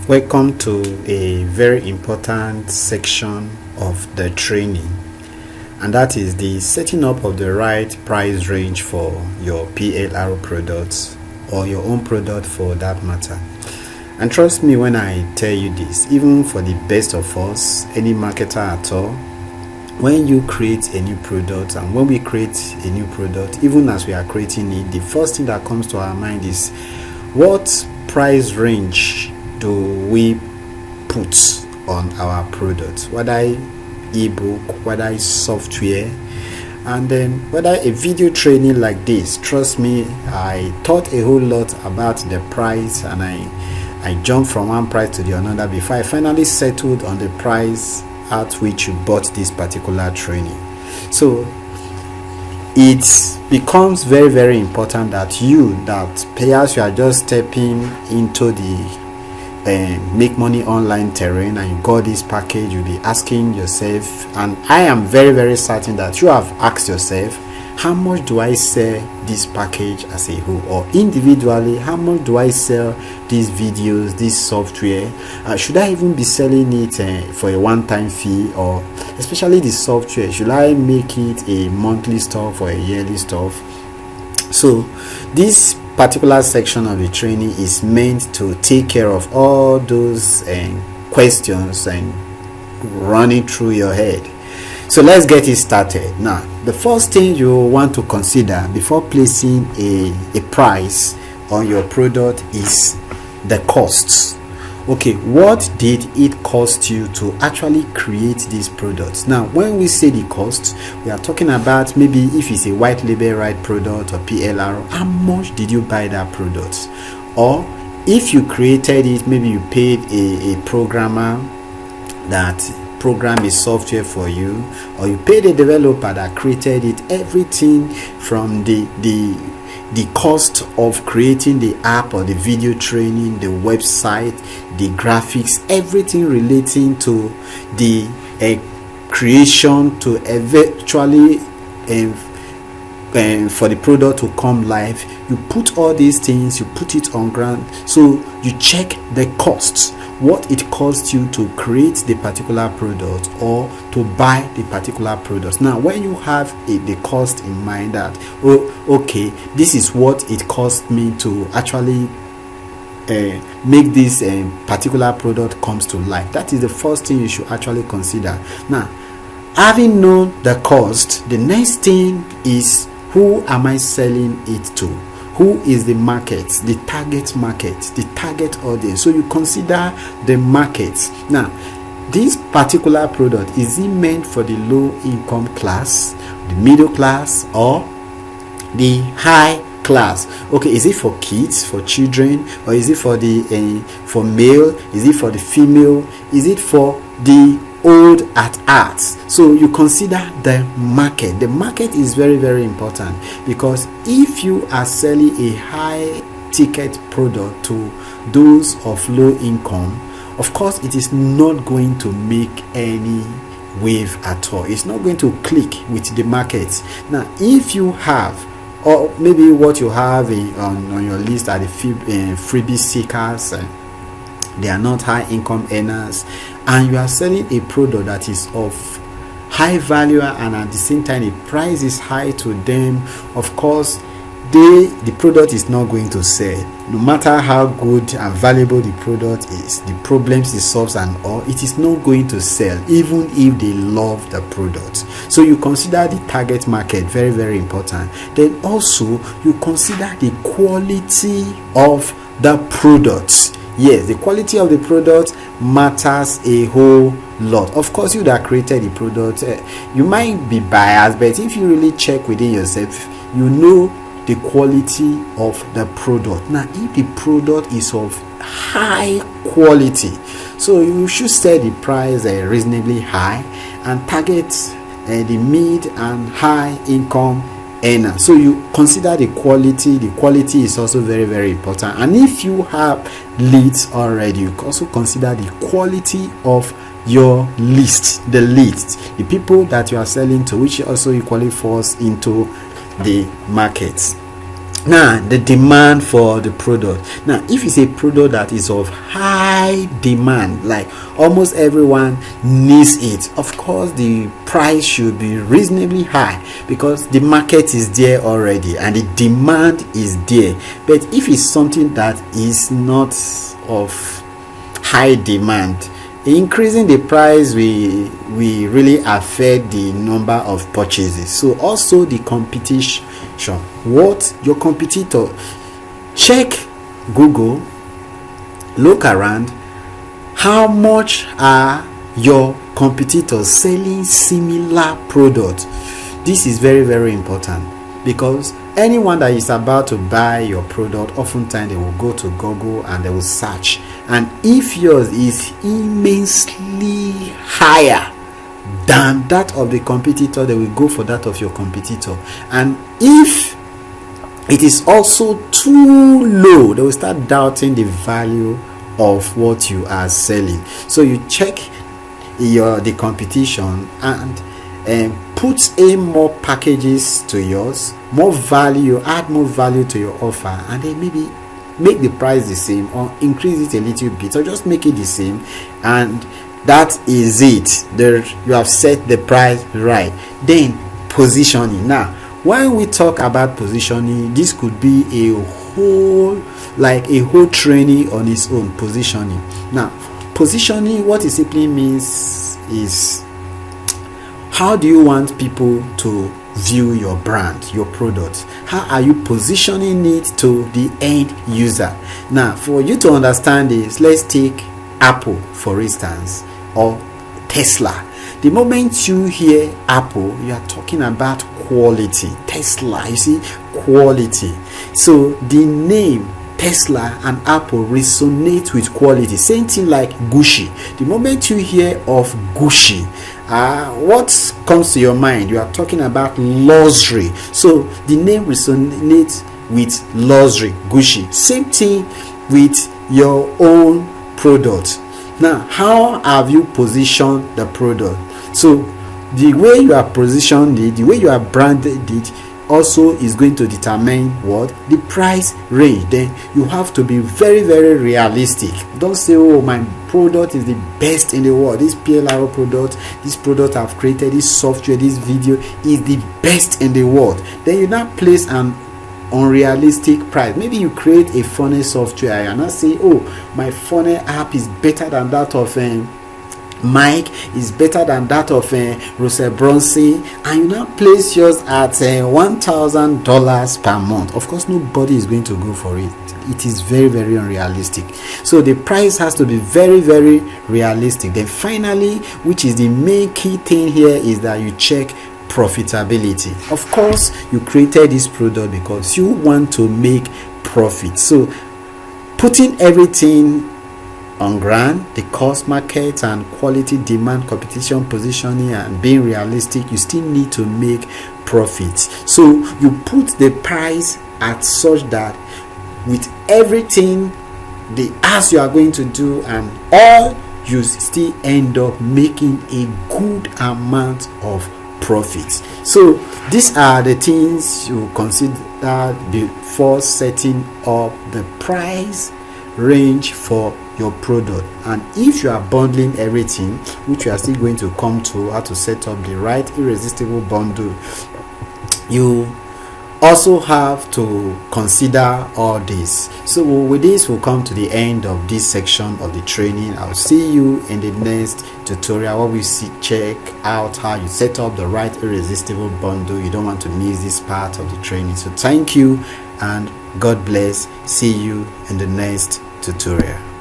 Welcome to a very important section of the training, and that is the setting up of the right price range for your PLR products or your own product for that matter. And trust me when I tell you this, even for the best of us, any marketer at all, when you create a new product, and when we create a new product, even as we are creating it, the first thing that comes to our mind is what price range do we put on our product, whether ebook, whether software, and then whether a video training like this. Trust me, I thought a whole lot about the price, and I jumped from one price to the another before I finally settled on the price at which you bought this particular training. So it becomes very, very important that payers, you are just stepping into the make money online terrain, and you got this package, you'll be asking yourself, and I am very, very certain that you have asked yourself, how much do I sell this package as a whole, or individually, how much do I sell these videos, this software? Should I even be selling it for a one-time fee, or especially the software, should I make it a monthly stuff or a yearly stuff? So this particular section of the training is meant to take care of all those questions and running through your head. So let's get it started. Now, the first thing you want to consider before placing a price on your product is the costs. Okay, what did it cost you to actually create these products? Now, when we say the cost, we are talking about maybe if it's a white label right product or PLR, how much did you buy that product? Or if you created it, maybe you paid a programmer that program is software for you, or you paid a developer that created it. Everything from the cost of creating the app or the video training, the website, the graphics, everything relating to the creation to eventually for the product to come live, you put all these things, you put it on ground. So you check the costs, what it costs you to create the particular product or to buy the particular product. Now, when you have the cost in mind, that okay, this is what it cost me to actually make this particular product comes to life, that is the first thing you should actually consider. Now, having known the cost, the next thing is, who am I selling it to? Who is the market, the target audience? So you consider the market. Now, this particular product, is it meant for the low income class, the middle class, or the high class? Okay, is it for kids, for children, or is it for the for male? Is it for the female? Is it for the old at heart? So you consider the market. The market is very, very important, because if you are selling a high ticket product to those of low income, of course it is not going to make any wave at all. It's not going to click with the market. Now, if you have, or maybe what you have on your list are the freebie seekers, they are not high income earners, and you are selling a product that is of high value, and at the same time the price is high to them, of course the product is not going to sell. No matter how good and valuable the product is, the problems it solves and all, it is not going to sell, even if they love the product. So you consider the target market, very, very important. Then also you consider the quality of the product. Yes, the quality of the product matters a whole lot. Of course, you that created the product, you might be biased, but if you really check within yourself, you know the quality of the product. Now, if the product is of high quality, so you should set the price reasonably high and target the mid and high income earner. So you consider the quality. The quality is also very, very important. And if you have leads already, you also consider the quality of your list, the people that you are selling to, which also equally falls into the markets. Now, the demand for the product. Now, if it's a product that is of high demand, like almost everyone needs it, of course the price should be reasonably high because the market is there already and the demand is there. But if it's something that is not of high demand, increasing the price will really affect the number of purchases. So also the competition, what your competitor, check Google, look around, how much are your competitors selling similar products. This is very, very important because anyone that is about to buy your product, oftentimes they will go to Google and they will search, and if yours is immensely higher than that of the competitor, they will go for that of your competitor. And if it is also too low, they will start doubting the value of what you are selling. So you check the competition and put in more packages to yours, more value, add more value to your offer, and then maybe make the price the same or increase it a little bit or just make it the same, and that is it. There, you have set the price right. Then positioning. Now, when we talk about positioning, this could be a whole training on its own. Positioning. Now, positioning, what it simply means is, how do you want people to view your brand, your product? How are you positioning it to the end user? Now, for you to understand this, let's take Apple for instance, or Tesla. The moment you hear Apple, you are talking about quality. Tesla, you see, quality. So the name Tesla and Apple resonate with quality. Same thing like Gucci. The moment you hear of Gucci, what comes to your mind? You are talking about luxury. So the name resonates with luxury, Gucci. Same thing with your own product. Now, how have you positioned the product? So the way you are positioned it, the way you are branded it, also is going to determine what the price range. Then you have to be very, very realistic. Don't say, oh, my product is the best in the world, this PLR product, this product I've created, this software, this video is the best in the world. Then you now place an unrealistic price. Maybe you create a funnel software and not say, oh, my funnel app is better than that of Mike, is better than that of Russell Brunson, and you now place yours at $1,000 per month. Of course, nobody is going to go for it. It is very, very unrealistic. So the price has to be very, very realistic. Then finally, which is the main key thing here, is that you check profitability. Of course, you created this product because you want to make profit. So putting everything on ground, the cost, market and quality, demand, competition, positioning, and being realistic, you still need to make profits. So you put the price at such that with everything the ask you are going to do and all, you still end up making a good amount of profits. So these are the things you consider before setting up the price range for your product. And if you are bundling everything, which we are still going to come to how to set up the right irresistible bundle, you also have to consider all this. So with this, we'll come to the end of this section of the training. I'll see you in the next tutorial where we check out how you set up the right irresistible bundle. You don't want to miss this part of the training. So thank you and God bless. See you in the next tutorial.